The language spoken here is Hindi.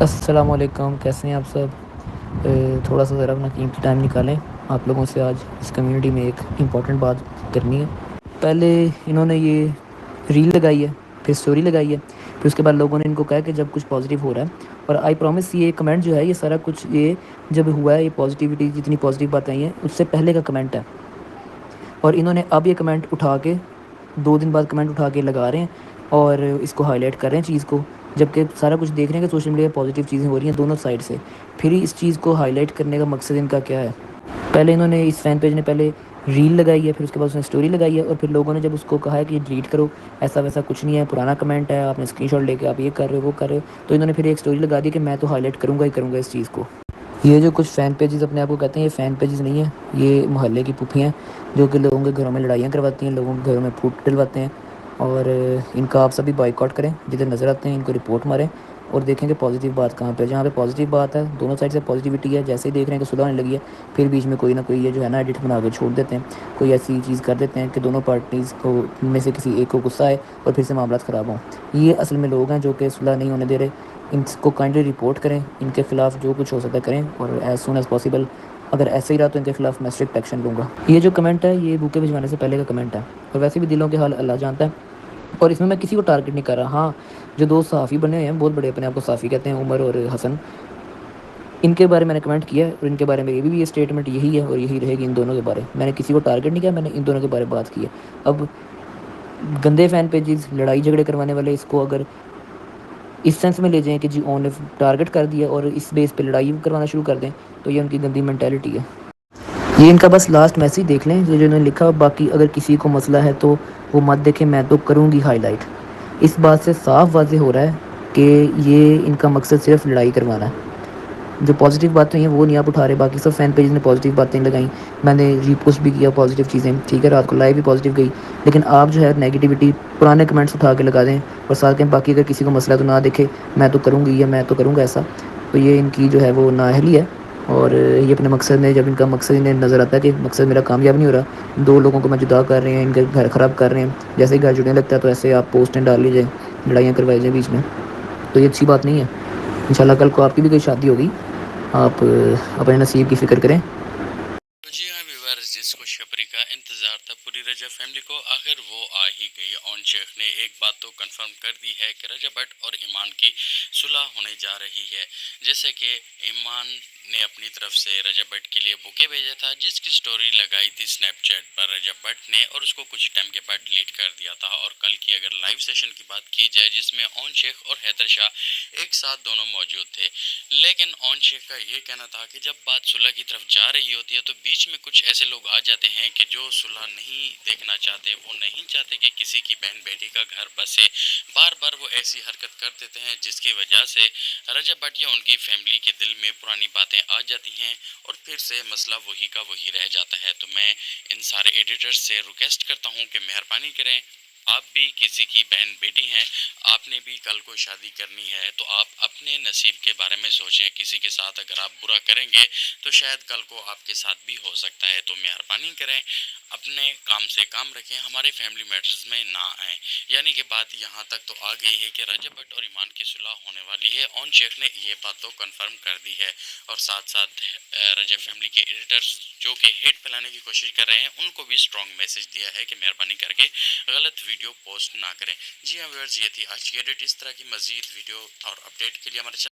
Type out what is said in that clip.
अस्सलामुअलैकुम, कैसे हैं आप सब? थोड़ा सा ज़रा अपना कीमती टाइम निकालें। आप लोगों से आज इस कम्युनिटी में एक इम्पॉर्टेंट बात करनी है। पहले इन्होंने ये रील लगाई है, फिर स्टोरी लगाई है, फिर उसके बाद लोगों ने इनको कहा कि जब कुछ पॉजिटिव हो रहा है, और आई प्रॉमिस ये कमेंट जो है ये सारा कुछ ये जब हुआ है, ये पॉजिटिविटी जितनी पॉजिटिव बातें आई हैं उससे पहले का कमेंट है। और इन्होंने अब ये कमेंट उठा के 2 दिन बाद कमेंट उठा के लगा रहे हैं और इसको हाईलाइट कर रहे हैं चीज़ को, जबकि सारा कुछ देख रहे हैं कि सोशल मीडिया पे पॉजिटिव चीज़ें हो रही हैं दोनों साइड से। फिर इस चीज़ को हाईलाइट करने का मकसद इनका क्या है? पहले इन्होंने इस फ़ैन पेज ने पहले रील लगाई है, फिर उसके बाद उसने स्टोरी लगाई है, और फिर लोगों ने जब उसको कहा है कि डिलीट करो, ऐसा-वैसा कुछ नहीं है, पुराना कमेंट है, आपने स्क्रीनशॉट लेके आप ये कर रहे हो, वो कर रहे हो, तो इन्होंने फिर एक स्टोरी लगा दी कि मैं तो हाईलाइट करूँगा ही करूँगा इस चीज़ को। ये जो कुछ फ़ैन पेजेज़ अपने आप को कहते हैं, ये फ़ैन पेजेज़ नहीं है, ये मोहल्ले की पुप्पियाँ हैं जो कि लोगों के घरों में लड़ाइयाँ करवाती हैं, लोगों के घरों में फूट डलवाते हैं। और इनका आप सभी बॉयकॉट करें, जिधर नज़र आते हैं इनको रिपोर्ट मारें और देखें कि पॉजिटिव बात कहाँ पे है। जहाँ पे पॉजिटिव बात है, दोनों साइड से पॉजिटिविटी है, जैसे ही देख रहे हैं कि सुलह होने लगी है, फिर बीच में कोई ना कोई ये जो है ना एडिट बना के छोड़ देते हैं, कोई ऐसी चीज़ कर देते हैं कि दोनों पार्टीज़ को में से किसी एक को गुस्सा आए और फिर से मामलात ख़राब हों। ये असल में लोग हैं जो कि सुलह नहीं होने दे रहे। इनको काइंडली रिपोर्ट करें, इनके खिलाफ़ जो कुछ हो सकता है करें, और एज़ सून एज़ पॉसिबल। अगर ऐसे ही रहा तो इनके खिलाफ़ मैं स्ट्रिक्ट एक्शन लूँगा। ये जो कमेंट है ये बुके भिजवाने से पहले का कमेंट है, और वैसे भी दिलों के हाल अल्लाह जानता है, और इसमें मैं किसी को टारगेट नहीं कर रहा। हाँ, जो 2 सहाफ़ी बने हुए हैं, बहुत बड़े अपने आप को सहाफ़ी कहते हैं, उमर और हसन, इनके बारे में मैंने कमेंट किया है, और इनके बारे में ये स्टेटमेंट यही है और यही रहेगी इन दोनों के बारे में। मैंने किसी को टारगेट नहीं किया, मैंने इन दोनों के बारे में बात की है। अब गंदे फ़ैन पेजेज़, लड़ाई झगड़े करवाने वाले इसको अगर इस सेंस में ले जाएँ कि जी उन्होंने टारगेट कर दिया और इस बेस पे लड़ाई करवाना शुरू कर दें, तो ये उनकी गंदी मेंटालिटी है। ये इनका बस लास्ट मैसेज देख लें जो इन्होंने लिखा, बाकी अगर किसी को मसला है तो वो मत देखें, मैं तो करूँगी हाईलाइट। इस बात से साफ वाज़ेह हो रहा है कि ये इनका मकसद सिर्फ़ लड़ाई करवाना है। जो पॉजिटिव बातें हैं वो नहीं आप उठा रहे, बाकी सब फ़ैन पेज ने पॉजिटिव बातें लगाई, मैंने रीपोस्ट भी किया पॉजिटिव चीज़ें, ठीक है, रात को लाइव भी पॉजिटिव गई। लेकिन आप जो है नेगेटिविटी, पुराने कमेंट्स उठा के लगा दें और साथ कहें बाकी अगर किसी को मसला है तो ना देखे, मैं तो करूँगी या मैं तो करूँगा ऐसा। तो ये इनकी जो है वो नाअहली है, और ये अपने मकसद में, जब इनका मकसद इन्हें नज़र आता है कि मकसद मेरा कामयाब नहीं हो रहा, 2 लोगों को मैं जुदा कर रहे हैं, इनके घर ख़राब कर रहे हैं, जैसे ही घर जुड़ने लगता है तो ऐसे आप पोस्टें डाल लीजिए, लड़ाइयाँ करवाई जाएँ बीच में, तो ये अच्छी बात नहीं है। इंशाल्लाह कल को आपकी भी कोई शादी होगी, आप अपने नसीब की फ़िक्र करें। तो जी हाँ व्यूअर्स, जिस खुशखबरी का इंतजार था पूरी रजा फैमिली को, आखिर वो आ ही गई। ऑन शेख ने एक बात तो कंफर्म कर दी है कि रजा भट्ट और ईमान की सुलह होने जा रही है। जैसे कि ईमान ने अपनी तरफ से रजा भट्ट के लिए बुके भेजा था, जिसकी स्टोरी लगाई थी स्नैपचैट पर रजा भट्ट ने, और उसको कुछ टाइम के बाद डिलीट कर दिया था। और कल की अगर लाइव सेशन की बात की जाए जिसमें ऑन शेख और हैदर शाह एक साथ दोनों मौजूद थे, लेकिन ऑन शेख का ये कहना था कि जब बात सुलह की तरफ जा रही होती है तो बीच में कुछ ऐसे लोग आ जाते हैं कि जो सुलह नहीं देखना चाहते, वो नहीं चाहते कि किसी की बहन बेटी का घर बसे। बार बार वो ऐसी हरकत कर देते हैं जिसकी वजह से रजब भट्ट या उनकी फैमिली के दिल में पुरानी बातें आ जाती हैं और फिर से मसला वही का वही रह जाता है। तो मैं इन सारे एडिटर्स से रिक्वेस्ट करता हूँ कि मेहरबानी करें, आप भी किसी की बहन बेटी हैं, आपने भी कल को शादी करनी है, तो आप अपने नसीब के बारे में सोचें। किसी के साथ अगर आप बुरा करेंगे तो शायद कल को आपके साथ भी हो सकता है। तो मेहरबानी करें, अपने काम से काम रखें, हमारे फैमिली मैटर्स में ना आएँ। यानी कि बात यहाँ तक तो आ गई है कि रजब भट्ट और ईमान की सुलह होने वाली है। ऑन शेख ने ये बात तो कंफर्म कर दी है, और साथ साथ रजब फैमिली के एडिटर्स जो कि हेट फैलाने की कोशिश कर रहे हैं उनको भी स्ट्रॉन्ग मैसेज दिया है कि मेहरबानी करके गलत वीडियो पोस्ट ना करें। जी हाँ व्यूअर्स, ये थी आज की एडिट। इस तरह की मजीद वीडियो और अपडेट के लिए हमारे